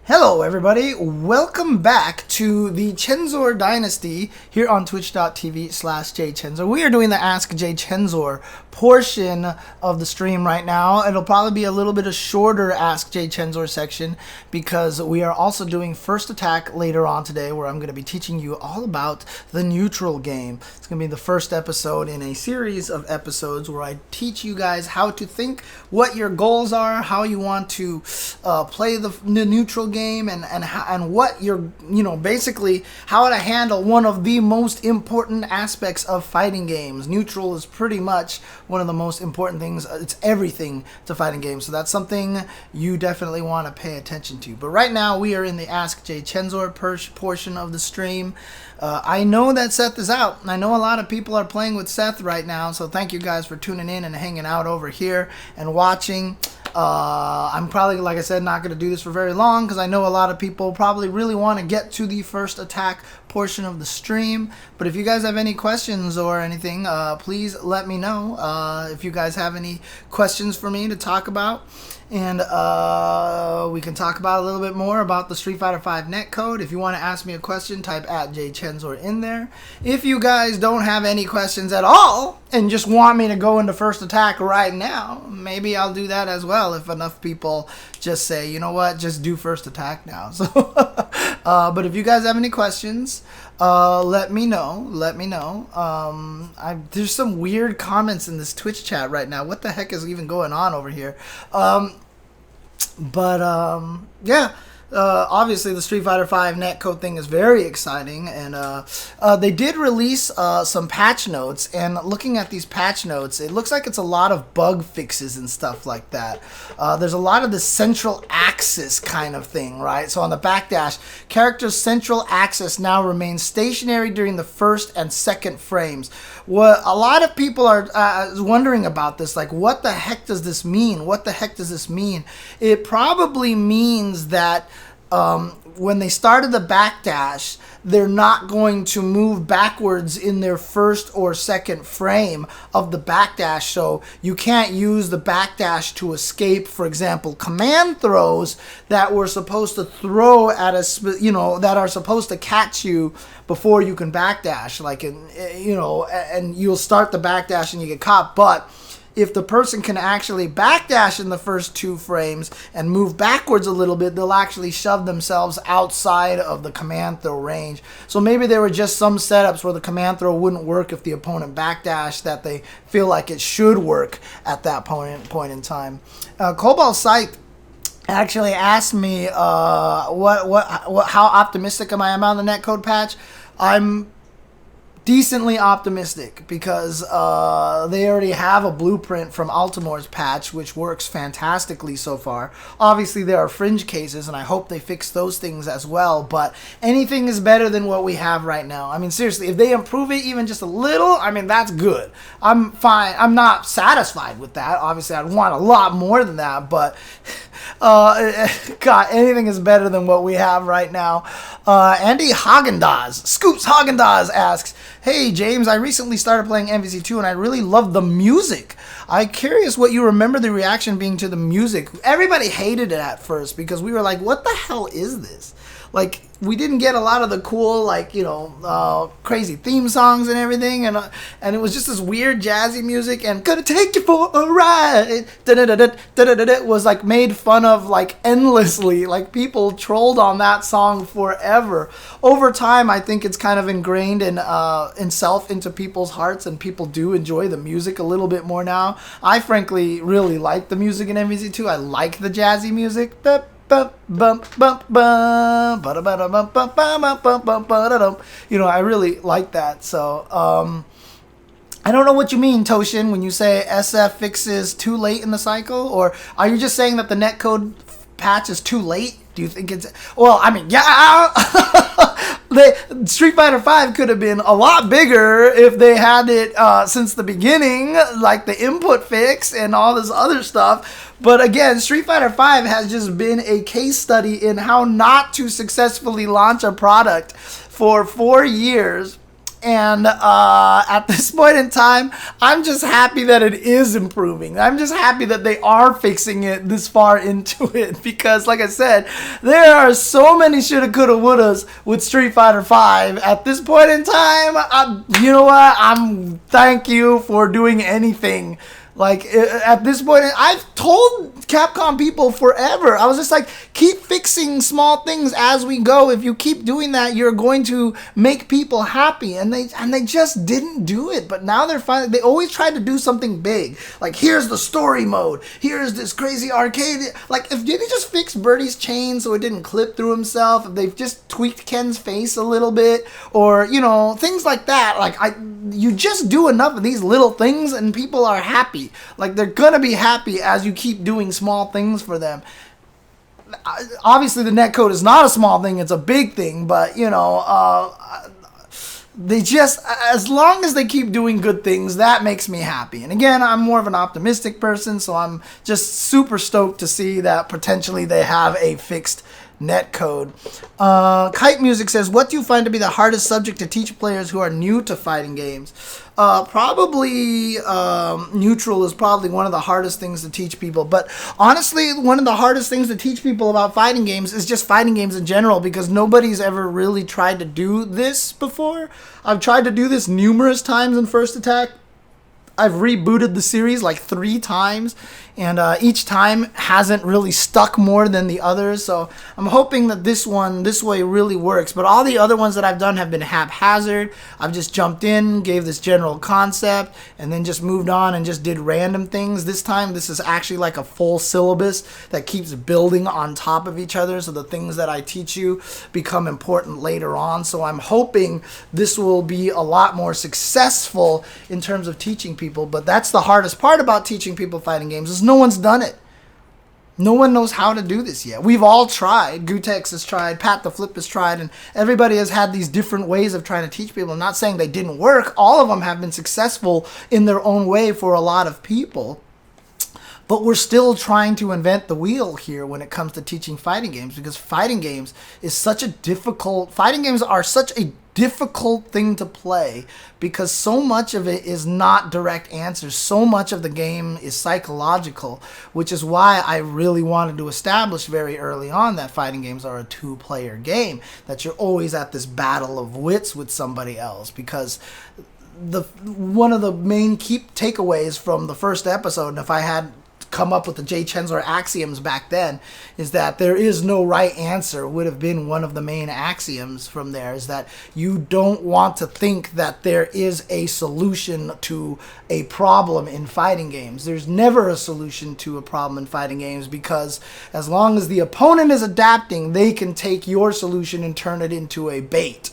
Hello everybody, welcome back to the Chensor Dynasty here on twitch.tv/jchensor. We are doing the AskJCHENSOR portion of the stream right now. It'll probably be a little bit of shorter AskJCHENSOR section because we are also doing First Attack later on today, where I'm going to be teaching you all about the neutral game. It's going to be the first episode in a series of episodes where I teach you guys how to think, what your goals are, how you want to play the neutral game, and what you're, basically how to handle one of the most important aspects of fighting games. Neutral is pretty much one of the most important things. It's everything to fighting games, so that's something you definitely want to pay attention to. But right now we are in the AskJCHENSOR portion of the stream. I know that Seth is out. I know a lot of people are playing with Seth right now, so thank you guys for tuning in and hanging out over here and watching. I'm probably, like I said, not going to do this for very long because I know a lot of people probably really want to get to the First Attack portion of the stream. But if you guys have any questions or anything, please let me know if you guys have any questions for me to talk about. And we can talk about a little bit more about the Street Fighter V netcode. If you want to ask me a question, type @jchensor in there. If you guys don't have any questions at all and just want me to go into First Attack right now, maybe I'll do that as well if enough people just say, you know what, just do First Attack now. So, but if you guys have any questions, let me know. There's some weird comments in this Twitch chat right now. What the heck is even going on over here? Yeah. Obviously the Street Fighter V netcode thing is very exciting, and they did release some patch notes, and looking at these patch notes, it looks like it's a lot of bug fixes and stuff like that. There's a lot of the central axis kind of thing, right? So on the backdash, character's central axis now remains stationary during the first and second frames. What a lot of people are wondering about this, like, what the heck does this mean? What the heck does this mean? It probably means that when they started the backdash, they're not going to move backwards in their first or second frame of the backdash, so you can't use the backdash to escape, for example, command throws that were supposed to throw at a, that are supposed to catch you before you can backdash, like, and you'll start the backdash and you get caught. But if the person can actually backdash in the first two frames and move backwards a little bit, they'll actually shove themselves outside of the command throw range. So maybe there were just some setups where the command throw wouldn't work if the opponent backdashed that they feel like it should work at that point in time. Cobalt Sight actually asked me how optimistic am I about the netcode patch. I'm decently optimistic because they already have a blueprint from Ultimore's patch, which works fantastically so far. Obviously there are fringe cases, and I hope they fix those things as well, but anything is better than what we have right now. I mean, seriously, if they improve it even just a little, I mean, that's good. I'm fine. I'm not satisfied with that. Obviously I'd want a lot more than that, but God, anything is better than what we have right now. Andy Haagen-Dazs, Scoops Haagen-Dazs asks, "Hey James, I recently started playing MvC2 and I really love the music. I'm curious what you remember the reaction being to the music." Everybody hated it at first because we were like, what the hell is this? Like, we didn't get a lot of the cool, like, crazy theme songs and everything, and it was just this weird jazzy music, and "Gonna take you for a ride," was like made fun of like endlessly. Like, people trolled on that song forever. Over time, I think it's kind of ingrained into people's hearts, and people do enjoy the music a little bit more now. I frankly really like the music in MvC2. I like the jazzy music. I really like that. So I don't know what you mean, Toshin, when you say SF fixes too late in the cycle, or are you just saying that the netcode patch is too late? Do you think it's... Well, I mean, yeah, the Street Fighter V could have been a lot bigger if they had it since the beginning, like the input fix and all this other stuff. But again, Street Fighter V has just been a case study in how not to successfully launch a product for 4 years And at this point in time, I'm just happy that it is improving. I'm just happy that they are fixing it this far into it, because like I said, there are so many shoulda, coulda, wouldas with Street Fighter V. At this point in time, you know what? Thank you for doing anything. Like, at this point, I've told Capcom people forever. I was just like, keep fixing small things as we go. If you keep doing that, you're going to make people happy. And they just didn't do it. But now they're finally, they always tried to do something big. Like, here's the story mode. Here's this crazy arcade. Like, if they just fixed Birdie's chain so it didn't clip through himself, if they've just tweaked Ken's face a little bit, or, you know, things like that. Like, you just do enough of these little things and people are happy. Like, they're gonna be happy as you keep doing small things for them. Obviously, the netcode is not a small thing, it's a big thing, but, you know, they just, as long as they keep doing good things, that makes me happy. And again, I'm more of an optimistic person, so I'm just super stoked to see that potentially they have a fixed netcode. Kite Music says, what do you find to be the hardest subject to teach players who are new to fighting games? Probably neutral is probably one of the hardest things to teach people. But honestly, one of the hardest things to teach people about fighting games is just fighting games in general, because nobody's ever really tried to do this before. I've tried to do this numerous times in First Attack. I've rebooted the series like 3 times, and each time hasn't really stuck more than the others. So I'm hoping that this way really works. But all the other ones that I've done have been haphazard. I've just jumped in, gave this general concept, and then just moved on and just did random things. This time, this is actually like a full syllabus that keeps building on top of each other. So the things that I teach you become important later on. So I'm hoping this will be a lot more successful in terms of teaching people. But that's the hardest part about teaching people fighting games, is no one's done it. No one knows how to do this yet. We've all tried. Gutex has tried. Pat the Flip has tried. And everybody has had these different ways of trying to teach people. I'm not saying they didn't work. All of them have been successful in their own way for a lot of people. But we're still trying to invent the wheel here when it comes to teaching fighting games, because fighting games are such a difficult thing to play, because so much of it is not direct answers. So much of the game is psychological, which is why I really wanted to establish very early on that fighting games are a 2-player game, that you're always at this battle of wits with somebody else, because one of the main key takeaways from the first episode, and if I had come up with the jchensor axioms back then, is that there is no right answer would have been one of the main axioms from there, is that you don't want to think that there is a solution to a problem in fighting games. There's never a solution to a problem in fighting games, because as long as the opponent is adapting, they can take your solution and turn it into a bait,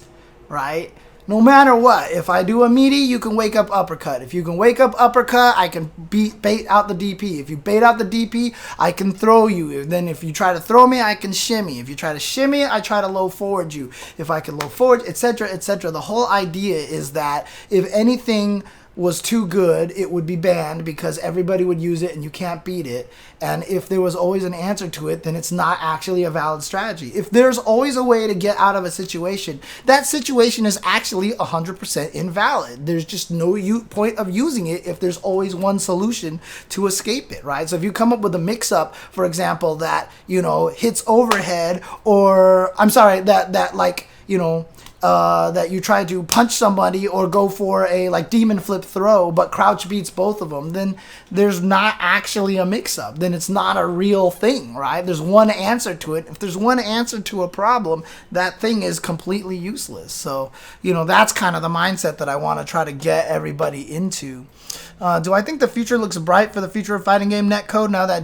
right? No matter what. If I do a meaty, you can wake up uppercut. If you can wake up uppercut, I can bait out the DP. If you bait out the DP, I can throw you. Then if you try to throw me, I can shimmy. If you try to shimmy, I try to low forward you. If I can low forward, etc., etc. The whole idea is that if anything was too good, it would be banned, because everybody would use it and you can't beat it. And if there was always an answer to it, then it's not actually a valid strategy. If there's always a way to get out of a situation, that situation is actually 100% invalid. There's just no point of using it if there's always one solution to escape it, right? So if you come up with a mix-up, for example, that, you know, hits overhead, or, I'm sorry, that like, you know, that you try to punch somebody or go for a like demon flip throw, but crouch beats both of them, then there's not actually a mix-up. Then it's not a real thing, right? There's one answer to it. If there's one answer to a problem, that thing is completely useless. So, you know, that's kind of the mindset that I want to try to get everybody into. Do I think the future looks bright for the future of fighting game netcode now that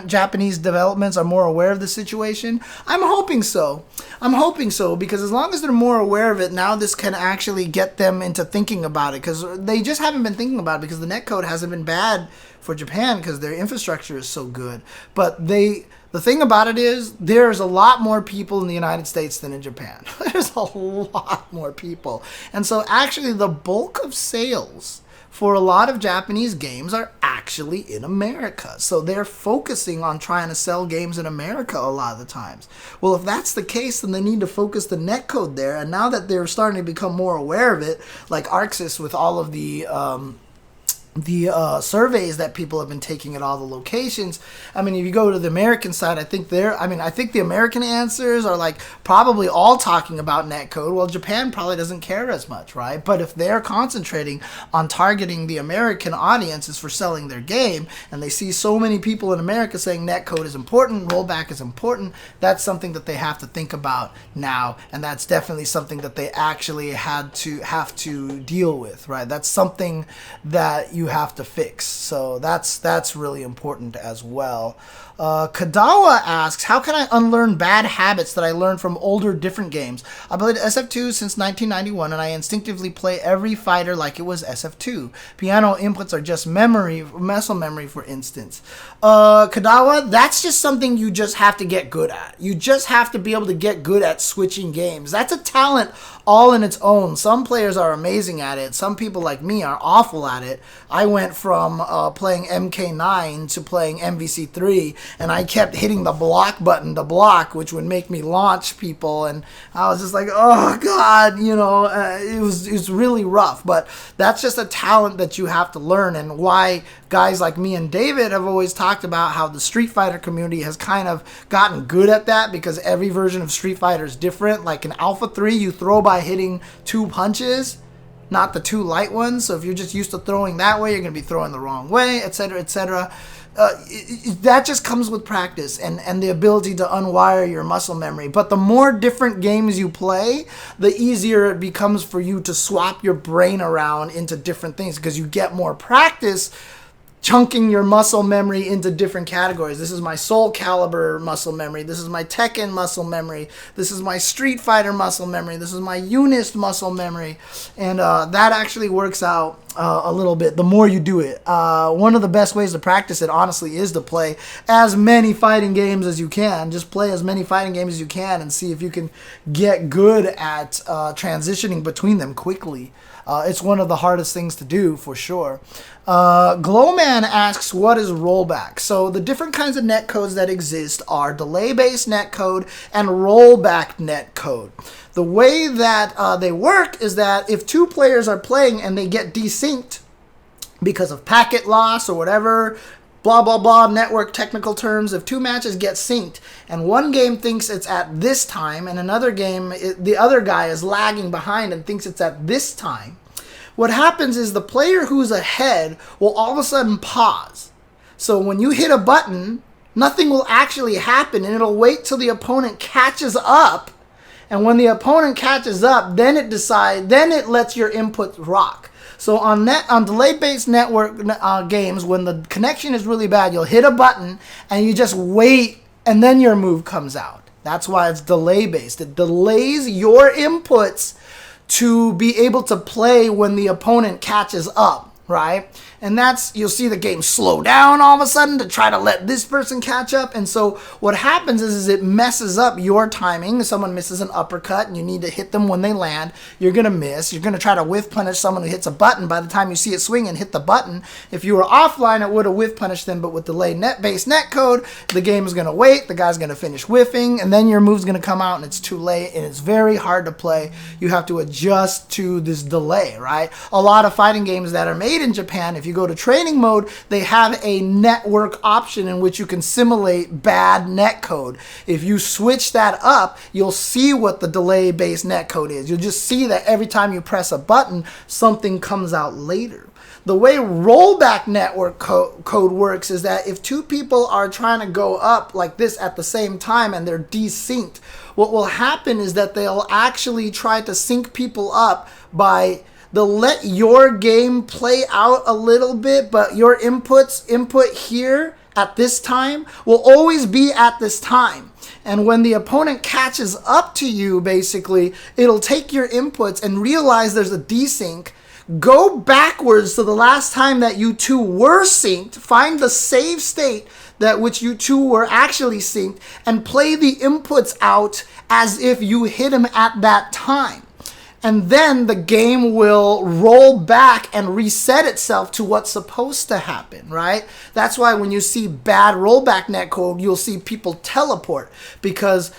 Japanese developments are more aware of the situation? I'm hoping so. I'm hoping so, because as long as they're more aware of it, now this can actually get them into thinking about it, because they just haven't been thinking about it, because the netcode hasn't been bad for Japan because their infrastructure is so good. But the thing about it is, there's a lot more people in the United States than in Japan. There's a lot more people. And so actually the bulk of sales for a lot of Japanese games are actually in America. So they're focusing on trying to sell games in America a lot of the times. Well, if that's the case, then they need to focus the netcode there. And now that they're starting to become more aware of it, like Arxis with all of the surveys that people have been taking at all the locations. I mean, if you go to the American side, I think the American answers are like probably all talking about netcode. Well, Japan probably doesn't care as much, right? But if they're concentrating on targeting the American audiences for selling their game, and they see so many people in America saying netcode is important, rollback is important, that's something that they have to think about now, and that's definitely something that they actually have to deal with, right? That's something that you have to fix. So that's really important as well. Kadawa asks, how can I unlearn bad habits that I learned from older different games? I played SF2 since 1991 and I instinctively play every fighter like it was SF2. Piano inputs are just muscle memory for instance. Kadawa, that's just something you just have to get good at. You just have to be able to get good at switching games. That's a talent all in its own. Some players are amazing at it. Some people like me are awful at it. I went from playing MK9 to playing MvC3, and I kept hitting the block button to block, which would make me launch people, and I was just like, oh god, it was really rough. But that's just a talent that you have to learn, and why guys like me and David have always talked about how the Street Fighter community has kind of gotten good at that, because every version of Street Fighter is different. Like in Alpha 3, you throw by hitting 2 punches, not the 2 light ones. So if you're just used to throwing that way, you're going to be throwing the wrong way, etc., etc. That just comes with practice and the ability to unwire your muscle memory. But the more different games you play, the easier it becomes for you to swap your brain around into different things, because you get more practice chunking your muscle memory into different categories. This is my Soul Calibur muscle memory. This is my Tekken muscle memory. This is my Street Fighter muscle memory. This is my Unist muscle memory. And that actually works out a little bit the more you do it. One of the best ways to practice it, honestly, is to play as many fighting games as you can. Just play as many fighting games as you can and see if you can get good at transitioning between them quickly. It's one of the hardest things to do, for sure. Glowman asks, what is rollback? So the different kinds of netcodes that exist are delay-based netcode and rollback netcode. The way that they work is that if 2 players are playing and they get desynced because of packet loss or whatever, blah, blah, blah, network technical terms, if 2 matches get synced and one game thinks it's at this time and another game, the other guy is lagging behind and thinks it's at this time, what happens is the player who's ahead will all of a sudden pause. So when you hit a button, nothing will actually happen, and it'll wait till the opponent catches up. And when the opponent catches up, then it lets your input rock. So on delay-based network games, when the connection is really bad, you'll hit a button and you just wait, and then your move comes out. That's why it's delay-based. It delays your inputs to be able to play when the opponent catches up, right? And you'll see the game slow down all of a sudden to try to let this person catch up. And so what happens is it messes up your timing. If someone misses an uppercut and you need to hit them when they land, you're going to miss. You're going to try to whiff punish someone who hits a button. By the time you see it swing and hit the button, if you were offline, it would have whiff punished them. But with delay based netcode, the game is going to wait. The guy's going to finish whiffing, and then your move's going to come out, and it's too late, and it's very hard to play. You have to adjust to this delay, right? A lot of fighting games that are made in Japan, if you go to training mode, they have a network option in which you can simulate bad netcode. If you switch that up, you'll see what the delay-based netcode is. You'll just see that every time you press a button, something comes out later. The way rollback network code works is that if 2 people are trying to go up like this at the same time and they're desynced, what will happen is that they'll actually try to sync people up by they'll let your game play out a little bit, but your input here at this time will always be at this time. And when the opponent catches up to you, basically, it'll take your inputs and realize there's a desync, go backwards to the last time that you 2 were synced, find the save state that which you 2 were actually synced, and play the inputs out as if you hit them at that time. and then the game will roll back and reset itself to what's supposed to happen, right? That's why when you see bad rollback netcode, you'll see people teleport, because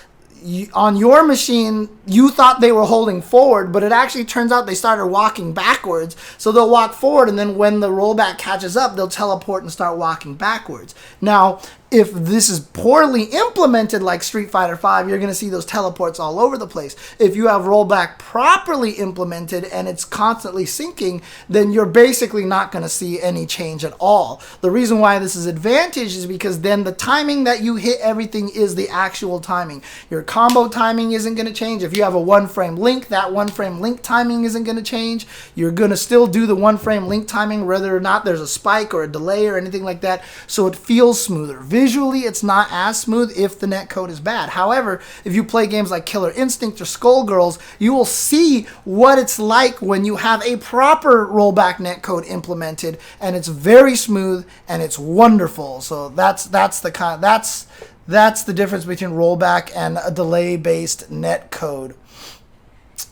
on your machine, you thought they were holding forward, but it actually turns out they started walking backwards. So they'll walk forward, and then when the rollback catches up, they'll teleport and start walking backwards. Now, if this is poorly implemented like Street Fighter V, you're going to see those teleports all over the place. If you have rollback properly implemented and it's constantly syncing, then you're basically not going to see any change at all. The reason why this is advantage is because then the timing that you hit everything is the actual timing. Your combo timing isn't going to change. If you have a 1-frame link, that 1-frame link timing isn't going to change. You're going to still do the 1-frame link timing whether or not there's a spike or a delay or anything like that, so it feels smoother. Visually, it's not as smooth if the netcode is bad. However, if you play games like Killer Instinct or Skullgirls, you will see what it's like when you have a proper rollback netcode implemented, and it's very smooth and it's wonderful. So that's the difference between rollback and a delay-based netcode.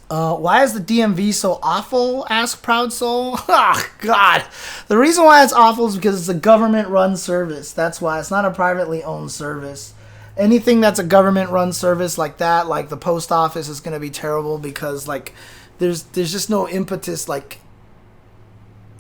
Why is the DMV so awful? Ask Proud Soul. Oh, God. The reason why it's awful is because it's a government-run service. That's why. It's not a privately owned service. Anything that's a government-run service like that, like the post office, is going to be terrible because, like, there's just no impetus. Like,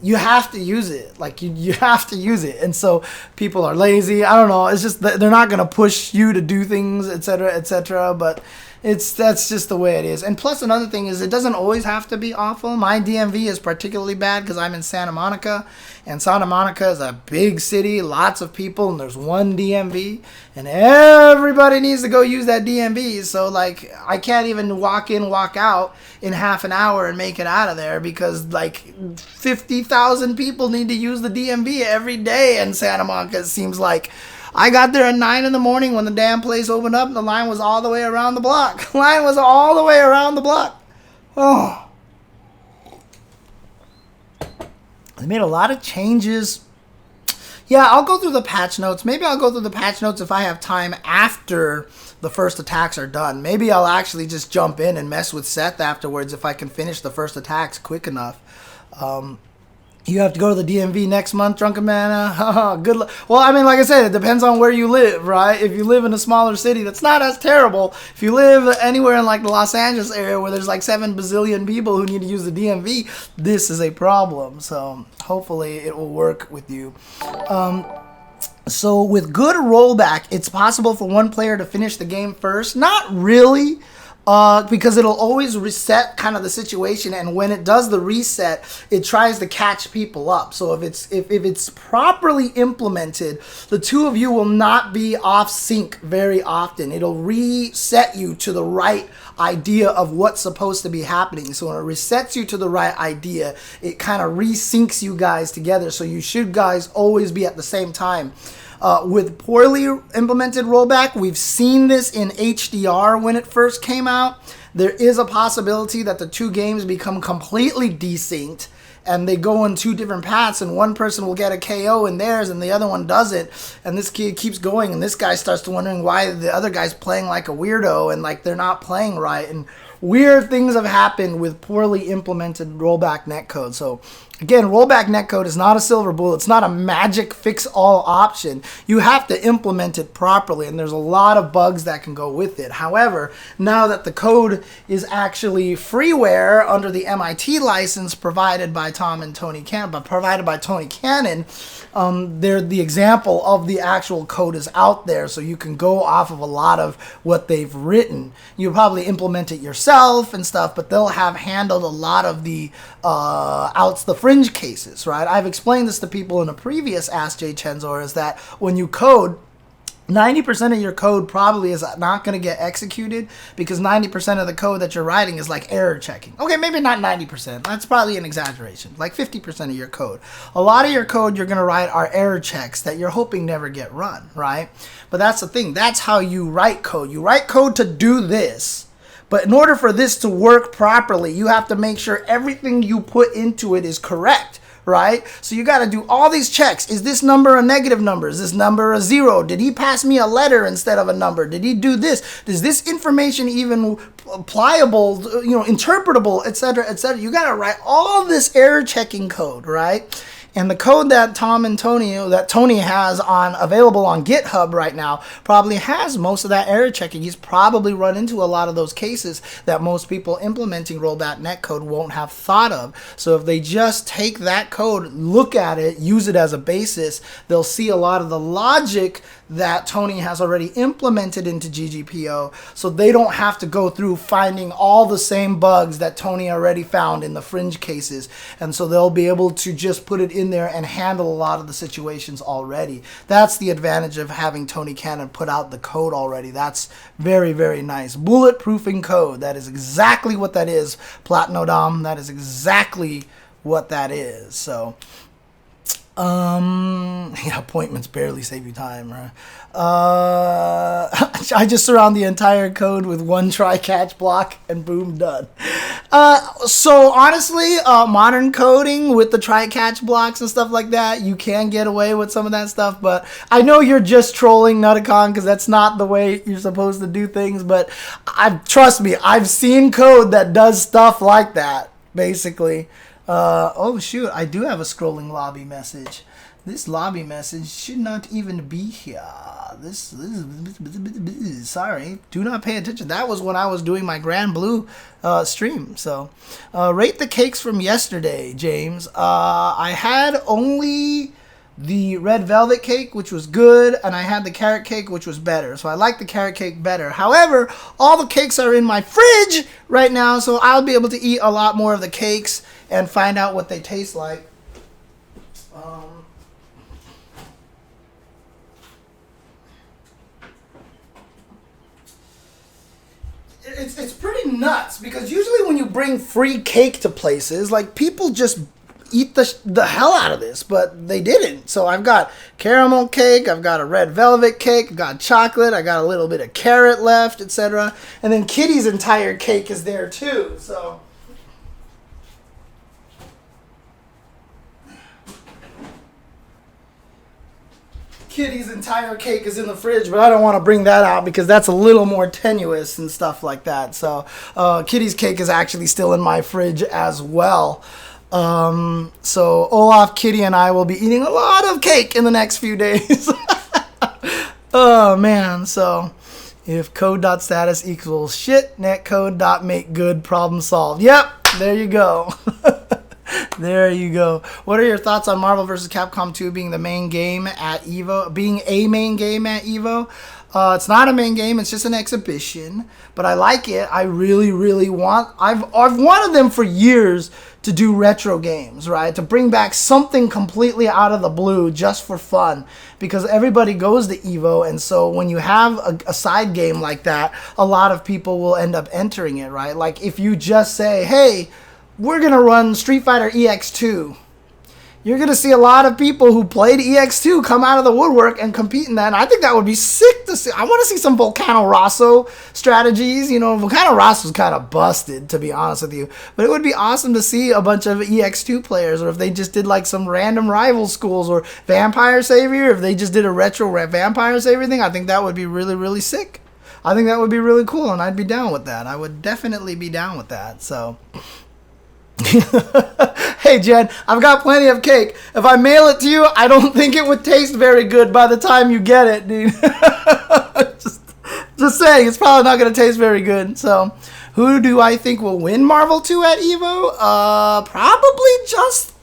you have to use it. Like, you have to use it. And so people are lazy. I don't know. It's just they're not going to push you to do things, etc., etc., but that's just the way it is. And plus, another thing is, it doesn't always have to be awful. My DMV is particularly bad because I'm in Santa Monica, and Santa Monica is a big city, lots of people, and there's one DMV, and everybody needs to go use that DMV. So, like, I can't even walk in, walk out in half an hour and make it out of there because, like, 50,000 people need to use the DMV every day in Santa Monica, it seems like. I got there at 9 in the morning when the damn place opened up, and the line was all the way around the block. Line was all the way around the block. Oh. They made a lot of changes. Yeah, I'll go through the patch notes. Maybe I'll go through the patch notes if I have time after the first attacks are done. Maybe I'll actually just jump in and mess with Seth afterwards if I can finish the first attacks quick enough. You have to go to the DMV next month, Drunken Man. Good luck. Well, I mean, like I said, it depends on where you live, right? If you live in a smaller city, that's not as terrible. If you live anywhere in, like, the Los Angeles area where there's, like, 7 bazillion people who need to use the DMV, this is a problem. So hopefully it will work with you. So with good rollback, it's possible for one player to finish the game first. Not really. Because it'll always reset kind of the situation, and when it does the reset, it tries to catch people up. So if it's properly implemented, the two of you will not be off sync very often. It'll reset you to the right idea of what's supposed to be happening. So when it resets you to the right idea, it kind of resyncs you guys together. So you should guys always be at the same time. With poorly implemented rollback, we've seen this in HDR when it first came out. There is a possibility that the two games become completely desynced and they go in two different paths, and one person will get a KO in theirs and the other one doesn't, and this kid keeps going, and this guy starts to wondering why the other guy's playing like a weirdo and like they're not playing right, and weird things have happened with poorly implemented rollback netcode. So again, rollback netcode is not a silver bullet. It's not a magic fix-all option. You have to implement it properly, and there's a lot of bugs that can go with it. However, now that the code is actually freeware under the MIT license provided by Tony Cannon, the example of the actual code is out there, so you can go off of a lot of what they've written. You'll probably implement it yourself and stuff, but they'll have handled a lot of the fringe cases, right? I've explained this to people in a previous AskJCHENSOR, is that when you code, 90% of your code probably is not going to get executed because 90% of the code that you're writing is like error checking. Okay, maybe not 90%. That's probably an exaggeration. Like 50% of your code. A lot of your code you're going to write are error checks that you're hoping never get run, right? But that's the thing. That's how you write code. You write code to do this. But in order for this to work properly, you have to make sure everything you put into it is correct, right? So you got to do all these checks. Is this number a negative number? Is this number a 0? Did he pass me a letter instead of a number? Did he do this? Is this information even pliable, you know, interpretable, etc., etc.? You got to write all this error checking code, right? And the code that Tony has available on GitHub right now probably has most of that error checking. He's probably run into a lot of those cases that most people implementing rollback netcode won't have thought of. So if they just take that code, look at it, use it as a basis, they'll see a lot of the logic that Tony has already implemented into GGPO, so they don't have to go through finding all the same bugs that Tony already found in the fringe cases. And so they'll be able to just put it in there and handle a lot of the situations already. That's the advantage of having Tony Cannon put out the code already. That's very, very nice. Bulletproofing code. That is exactly what that is, Platinodom. That is exactly what that is. So yeah, appointments barely save you time, right? I just surround the entire code with one try catch block and boom, done. So honestly, modern coding with the try catch blocks and stuff like that, you can get away with some of that stuff, but I know you're just trolling Nutacon because that's not the way you're supposed to do things, but trust me, I've seen code that does stuff like that, basically. Oh shoot, I do have a scrolling lobby message. This lobby message should not even be here. This sorry, do not pay attention. That was when I was doing my Grand Blue stream. So rate the cakes from yesterday, James. I had only the red velvet cake, which was good, and I had the carrot cake, which was better. So I like the carrot cake better. However, all the cakes are in my fridge right now, so I'll be able to eat a lot more of the cakes and find out what they taste like. It's pretty nuts because usually when you bring free cake to places, like people just eat the hell out of this, but they didn't. So I've got caramel cake, I've got a red velvet cake, I've got chocolate, I got a little bit of carrot left, etc. And then Kitty's entire cake is there too. So Kitty's entire cake is in the fridge, but I don't want to bring that out because that's a little more tenuous and stuff like that. So Kitty's cake is actually still in my fridge as well. So Olaf, Kitty, and I will be eating a lot of cake in the next few days. Oh man, so if code.status equals shit, netcode.makegood, problem solved. Yep, there you go. There you go. What are your thoughts on Marvel vs. Capcom 2 being the main game at Evo? Being a main game at Evo? It's not a main game. It's just an exhibition. But I like it. I really, really want... I've wanted them for years to do retro games, right? To bring back something completely out of the blue just for fun. Because everybody goes to Evo. And so when you have a side game like that, a lot of people will end up entering it, right? Like if you just say, hey, we're going to run Street Fighter EX2. You're going to see a lot of people who played EX2 come out of the woodwork and compete in that. And I think that would be sick to see. I want to see some Volcano Rosso strategies. You know, Volcano Rosso's kind of busted, to be honest with you. But it would be awesome to see a bunch of EX2 players, or if they just did like some random rival schools, or Vampire Savior, if they just did a retro Vampire Savior thing. I think that would be really, really sick. I think that would be really cool, and I'd be down with that. I would definitely be down with that. So... Hey Jen, I've got plenty of cake. If I mail it to you, I don't think it would taste very good by the time you get it, dude. just saying, it's probably not going to taste very good. So, who do I think will win Marvel 2 at Evo? Probably Justin,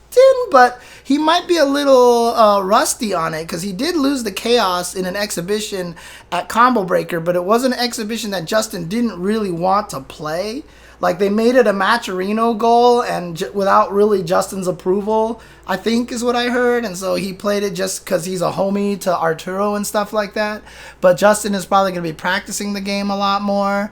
but he might be a little rusty on it because he did lose the Chaos in an exhibition at Combo Breaker, but it was an exhibition that Justin didn't really want to play. Like, they made it a Matcherino goal, and without really Justin's approval, I think is what I heard. And so he played it just because he's a homie to Arturo and stuff like that. But Justin is probably going to be practicing the game a lot more,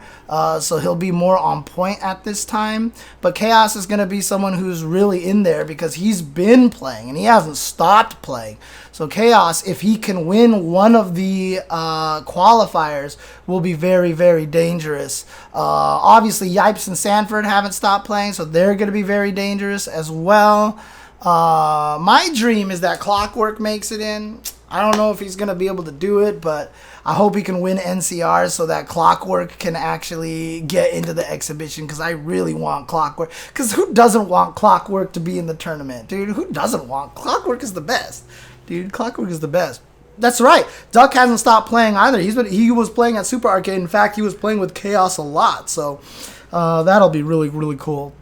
so he'll be more on point at this time. But Chaos is going to be someone who's really in there because he's been playing, and he hasn't stopped playing. So Chaos, if he can win one of the qualifiers, will be very, very dangerous. Obviously, Yipes and Sanford haven't stopped playing, so they're going to be very dangerous as well. My dream is that Clockwork makes it in. I don't know if he's going to be able to do it, but I hope he can win NCR so that Clockwork can actually get into the exhibition, because I really want Clockwork. Because who doesn't want Clockwork to be in the tournament, dude? Who doesn't want? Clockwork is the best, dude. Clockwork is the best. That's right. Duck hasn't stopped playing either. He was playing at Super Arcade. In fact, he was playing with Chaos a lot. So that'll be really, really cool.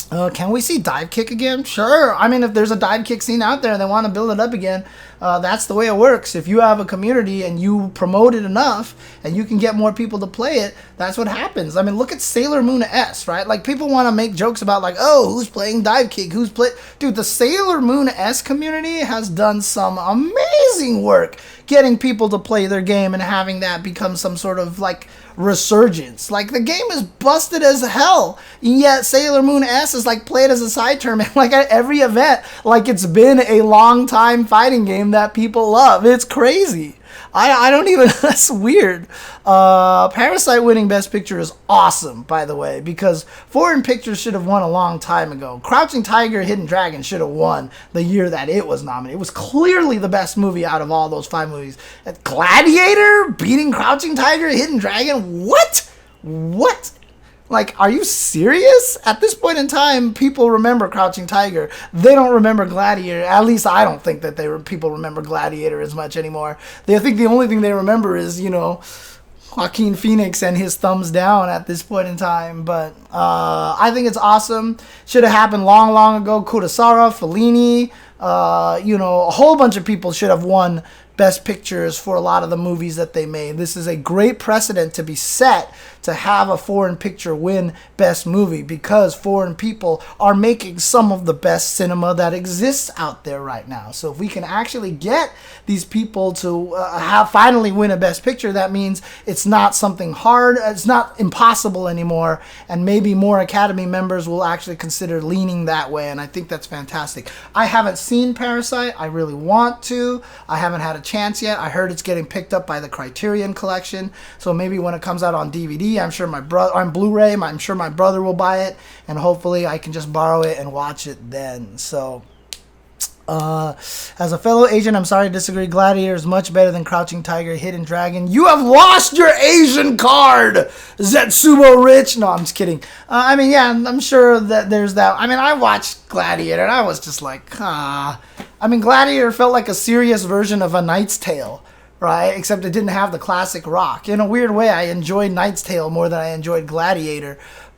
Can we see dive kick again? Sure. I mean, if there's a dive kick scene out there and they want to build it up again, that's the way it works. If you have a community and you promote it enough and you can get more people to play it, that's what happens. I mean, look at Sailor Moon S, right? Like, people want to make jokes about, like, oh, who's playing dive kick? Dude, the Sailor Moon S community has done some amazing work getting people to play their game and having that become some sort of, like, resurgence. Like, the game is busted as hell, and yet Sailor Moon S is like played as a side tournament like at every event, like it's been a long time fighting game that people love. It's crazy. I don't even, that's weird. Parasite winning Best Picture is awesome, by the way, because Foreign Pictures should have won a long time ago. Crouching Tiger, Hidden Dragon should have won the year that it was nominated. It was clearly the best movie out of all those 5 movies. Gladiator beating Crouching Tiger, Hidden Dragon? What? What? Like, are you serious? At this point in time, people remember Crouching Tiger. They don't remember Gladiator. At least I don't think that people remember Gladiator as much anymore. I think the only thing they remember is, you know, Joaquin Phoenix and his thumbs down at this point in time. But I think it's awesome. Should have happened long, long ago. Kurosawa, Fellini, you know, a whole bunch of people should have won Best Pictures for a lot of the movies that they made. This is a great precedent to be set to have a foreign picture win Best Movie, because foreign people are making some of the best cinema that exists out there right now. So if we can actually get these people to finally win a Best Picture, that means it's not something hard, it's not impossible anymore, and maybe more Academy members will actually consider leaning that way, and I think that's fantastic. I haven't seen Parasite. I really want to. I haven't had a chance yet. I heard it's getting picked up by the Criterion Collection, so maybe when it comes out on DVD, I'm sure on Blu-ray, I'm sure my brother will buy it, and hopefully I can just borrow it and watch it then. So as a fellow Asian, I'm sorry to disagree. Gladiator is much better than Crouching Tiger, Hidden Dragon. You have lost your Asian card, Zetsubo Rich. No, I'm just kidding. I mean, yeah, I'm sure that there's that. I mean, I watched Gladiator and I was just like, I mean, Gladiator felt like a serious version of A Knight's Tale, right? Except it didn't have the classic rock. In a weird way, I enjoyed Knight's Tale more than I enjoyed Gladiator.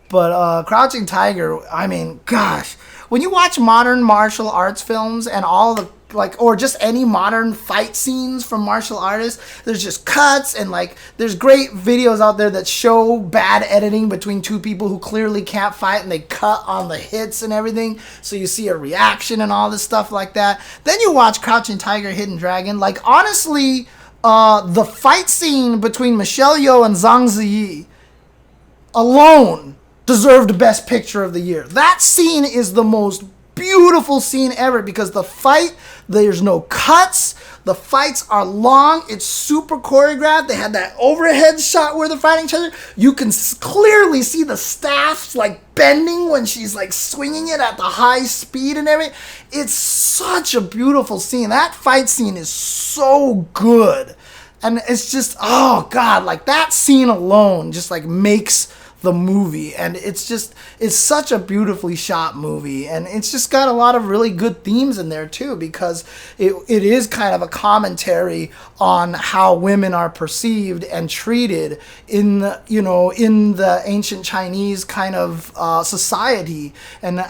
But Crouching Tiger, I mean, gosh, when you watch modern martial arts films and all the, like, or just any modern fight scenes from martial artists, there's just cuts, and like there's great videos out there that show bad editing between two people who clearly can't fight, and they cut on the hits and everything, so you see a reaction and all this stuff like that. Then you watch Crouching Tiger, Hidden Dragon. Like, honestly, the fight scene between Michelle Yeoh and Zhang Ziyi alone deserved Best Picture of the Year. That scene is the most beautiful scene ever, because the fight, there's no cuts, the fights are long, it's super choreographed. They had that overhead shot where they're fighting each other. You can clearly see the staffs like bending when she's like swinging it at the high speed and everything. It's such a beautiful scene. That fight scene is so good, and it's just, oh god, like that scene alone just like makes the movie, and it's such a beautifully shot movie, and it's just got a lot of really good themes in there too, because it is kind of a commentary on how women are perceived and treated in the ancient Chinese kind of society, and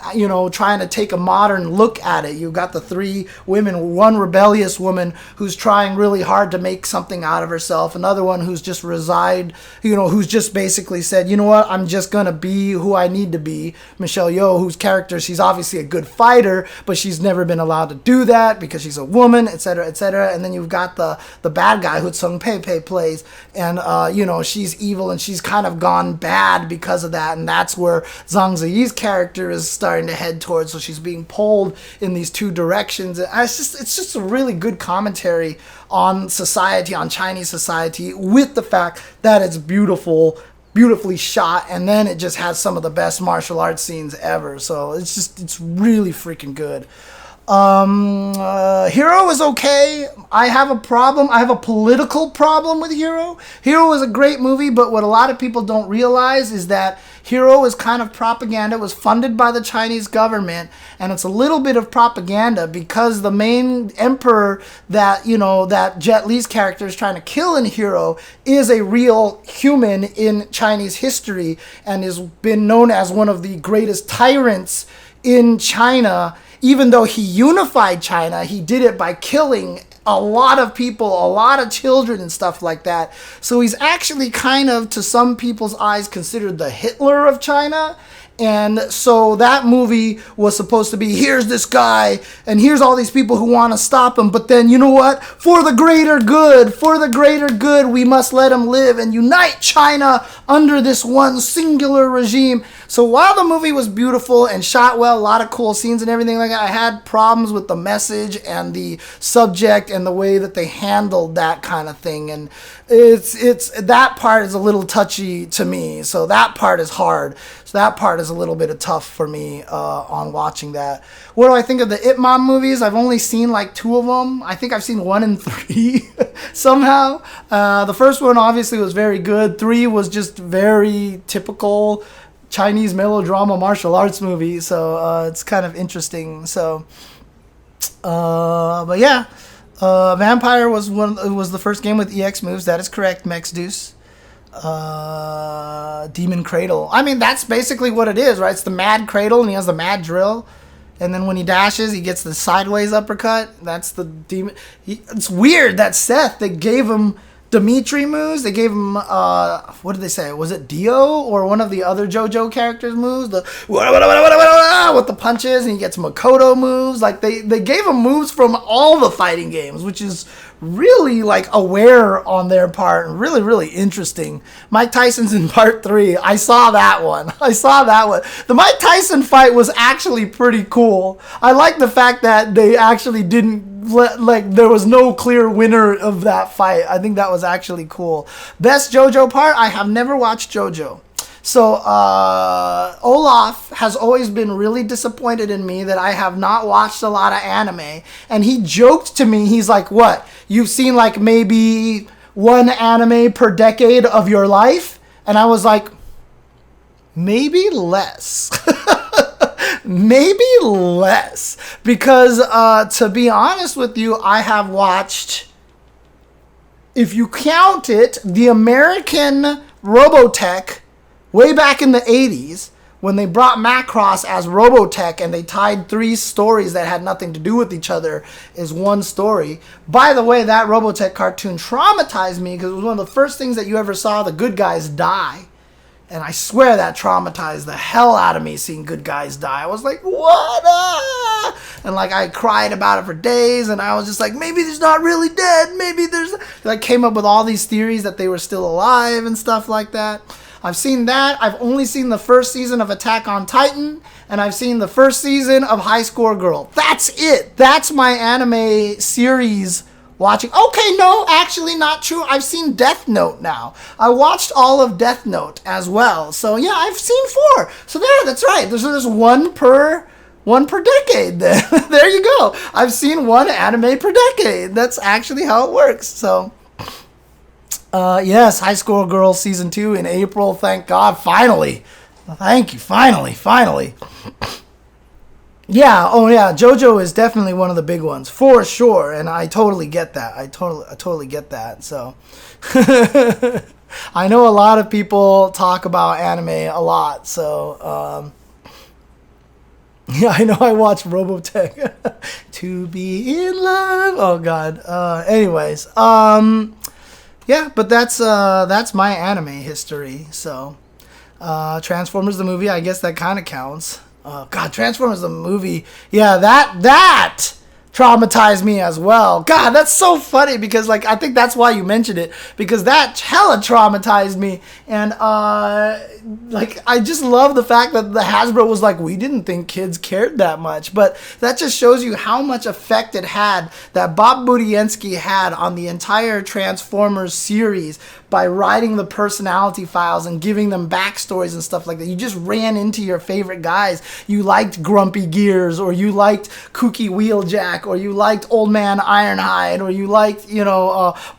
trying to take a modern look at it. You've got the 3 women, one rebellious woman who's trying really hard to make something out of herself, another one who's just who's just basically said, you know what, I'm just gonna be who I need to be. Michelle Yeoh, whose character, she's obviously a good fighter, but she's never been allowed to do that because she's a woman, etc., etc. And then you've got the bad guy who Sung Pei plays, and she's evil and she's kind of gone bad because of that, and that's where Zhang Ziyi's character is starting to head towards. So she's being pulled in these 2 directions. It's just a really good commentary on society, on Chinese society, with the fact that it's beautiful beautifully shot, and then it just has some of the best martial arts scenes ever. So it's really freaking good. Hero is okay. I have a problem. I have a political problem with Hero. Hero is a great movie, but what a lot of people don't realize is that Hero is kind of propaganda. It was funded by the Chinese government, and it's a little bit of propaganda because the main emperor that, that Jet Li's character is trying to kill in Hero is a real human in Chinese history and has been known as one of the greatest tyrants in China. Even though he unified China, he did it by killing a lot of people, a lot of children and stuff like that. So he's actually kind of, to some people's eyes, considered the Hitler of China. And so that movie was supposed to be, here's this guy, and here's all these people who want to stop him. But then, you know what? For the greater good, we must let him live and unite China under this one singular regime. So while the movie was beautiful and shot well, a lot of cool scenes and everything like that, I had problems with the message and the subject and the way that they handled that kind of thing. And it's that part is a little touchy to me. So that part is hard. So that part is a little bit of tough for me on watching that. What do I think of the Ip Man movies? I've only seen like 2 of them. I think I've seen 1 and 3 somehow. The first one obviously was very good. 3 was just very typical Chinese melodrama martial arts movie. So it's kind of interesting. So, but yeah. Vampire was the first game with EX moves. That is correct, Mex Deuce. Demon Cradle. I mean, that's basically what it is, right? It's the Mad Cradle, and he has the Mad Drill. And then when he dashes, he gets the sideways uppercut. That's the demon. It's weird that Seth, they gave him Dimitri moves. They gave him, what did they say? Was it Dio or one of the other JoJo characters moves? With the punches, and he gets Makoto moves. Like, they gave him moves from all the fighting games, which is really, like, aware on their part and really, really interesting. Mike Tyson's in part 3. I saw that one. The Mike Tyson fight was actually pretty cool. I like the fact that they actually didn't there was no clear winner of that fight. I think that was actually cool. Best JoJo part? I have never watched JoJo. So Olaf has always been really disappointed in me that I have not watched a lot of anime. And he joked to me, he's like, what? You've seen like maybe 1 anime per decade of your life? And I was like, maybe less. Maybe less. Because to be honest with you, I have watched, if you count it, the American Robotech way back in the 80s, when they brought Macross as Robotech and they tied 3 stories that had nothing to do with each other is one story. By the way, that Robotech cartoon traumatized me because it was one of the first things that you ever saw the good guys die. And I swear that traumatized the hell out of me seeing good guys die. I was like, what? And like I cried about it for days, and I was just like, maybe he's not really dead. Maybe there's... I came up with all these theories that they were still alive and stuff like that. I've seen that. I've only seen the first season of Attack on Titan, and I've seen the first season of High Score Girl. That's it. That's my anime series watching. Okay, no, actually not true. I've seen Death Note now. I watched all of Death Note as well. So yeah, I've seen 4. So there, that's right. There's one per decade then. There you go. I've seen 1 anime per decade. That's actually how it works. So yes, High Score Girl Season 2 in April. Thank God. Finally. Thank you. Finally. Yeah, oh yeah, JoJo is definitely one of the big ones, for sure, and I totally get that. I totally get that, so. I know a lot of people talk about anime a lot, so, yeah, I know I watch Robotech. To be in love, oh god, anyways, yeah, but that's my anime history, so. Transformers the movie, I guess that kind of counts. God, Transformers the movie. Yeah, that traumatized me as well. God, that's so funny because, like, I think that's why you mentioned it, because that hella traumatized me. And, like, I just love the fact that the Hasbro was like, we didn't think kids cared that much. But that just shows you how much effect it had, that Bob Budiansky had on the entire Transformers series by writing the personality files and giving them backstories and stuff like that. You just ran into your favorite guys. You liked Grumpy Gears, or you liked Kooky Wheeljack, or you liked Old Man Ironhide, or you liked,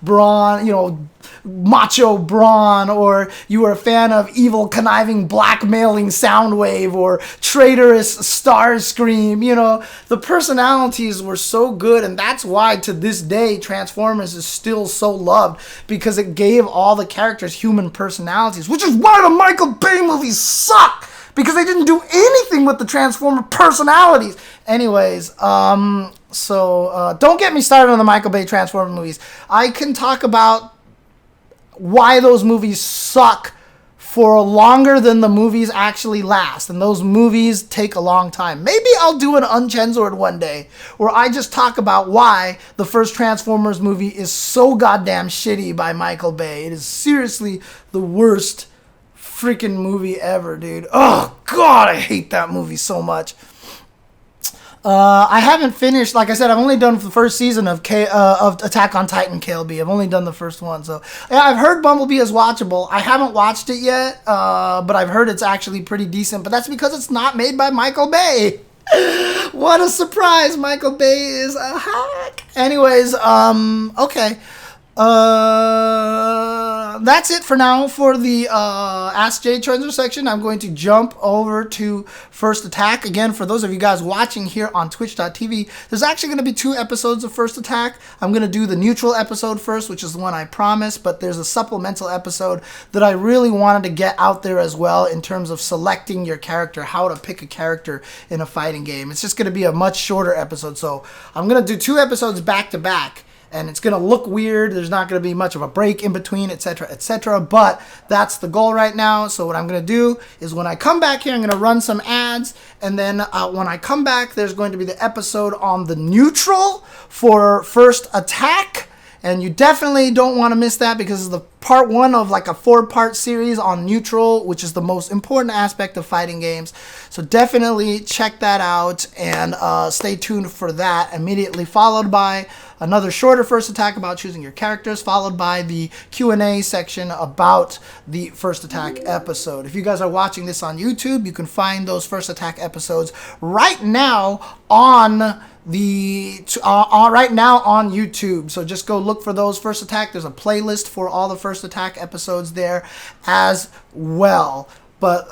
Brawn, Macho Brawn, or you were a fan of evil, conniving, blackmailing Soundwave, or traitorous Starscream. The personalities were so good, and that's why to this day Transformers is still so loved, because it gave all the characters human personalities, which is why the Michael Bay movies suck, because they didn't do anything with the Transformer personalities. Anyways, so don't get me started on the Michael Bay Transformer movies. I can talk about why those movies suck for longer than the movies actually last, and those movies take a long time. Maybe I'll do an Uncensored one day where I just talk about why the first Transformers movie is so goddamn shitty by Michael Bay. It is seriously the worst freaking movie ever, dude. Oh God, I hate that movie so much. I haven't finished, like I said, I've only done the first season of Attack on Titan KLB. I've only done the first one. So yeah, I've heard Bumblebee is watchable. I haven't watched it yet, but I've heard it's actually pretty decent. But that's because it's not made by Michael Bay. What a surprise. Michael Bay is a hack. Anyways, okay. That's it for now for the AskJCHENSOR section. I'm going to jump over to First Attack. Again, for those of you guys watching here on twitch.tv, there's actually going to be 2 episodes of First Attack. I'm going to do the neutral episode first, which is the one I promised, but there's a supplemental episode that I really wanted to get out there as well in terms of selecting your character, how to pick a character in a fighting game. It's just going to be a much shorter episode, so I'm going to do 2 episodes back to back. And it's going to look weird. There's not going to be much of a break in between, etc., etc. But that's the goal right now. So what I'm going to do is when I come back here, I'm going to run some ads. And then when I come back, there's going to be the episode on the neutral for First Attack. And you definitely don't want to miss that, because it's the part 1 of like a 4-part series on neutral, which is the most important aspect of fighting games. So definitely check that out and stay tuned for that. Immediately followed by another shorter First Attack about choosing your characters, followed by the Q&A section about the First Attack episode. If you guys are watching this on YouTube, you can find those First Attack episodes right now on YouTube. So just go look for those First Attack. There's a playlist for all the First Attack episodes there as well. But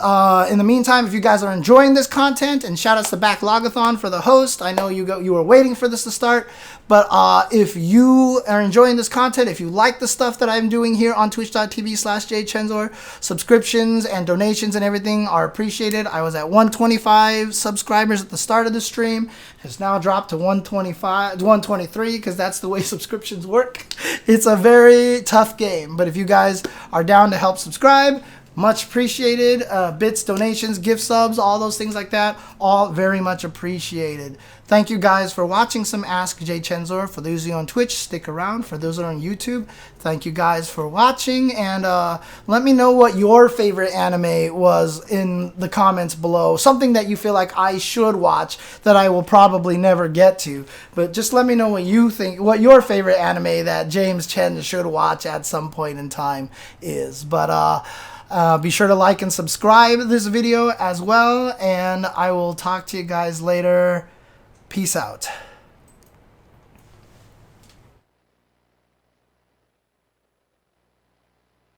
in the meantime, if you guys are enjoying this content, and shout outs to Backlog-a-thon for the host. I know you were waiting for this to start. But if you are enjoying this content, if you like the stuff that I'm doing here on twitch.tv/jchensor, subscriptions and donations and everything are appreciated. I was at 125 subscribers at the start of the stream. It's now dropped to 123, because that's the way subscriptions work. It's a very tough game. But if you guys are down to help subscribe, much appreciated. Bits, donations, gift subs, all those things like that, all very much appreciated. Thank you guys for watching some AskJCHENSOR. For those of you on Twitch, stick around. For those that are on YouTube, thank you guys for watching. And let me know what your favorite anime was in the comments below. Something that you feel like I should watch that I will probably never get to. But just let me know what you think, what your favorite anime that James Chen should watch at some point in time is. But be sure to like and subscribe this video as well, and I will talk to you guys later. Peace out.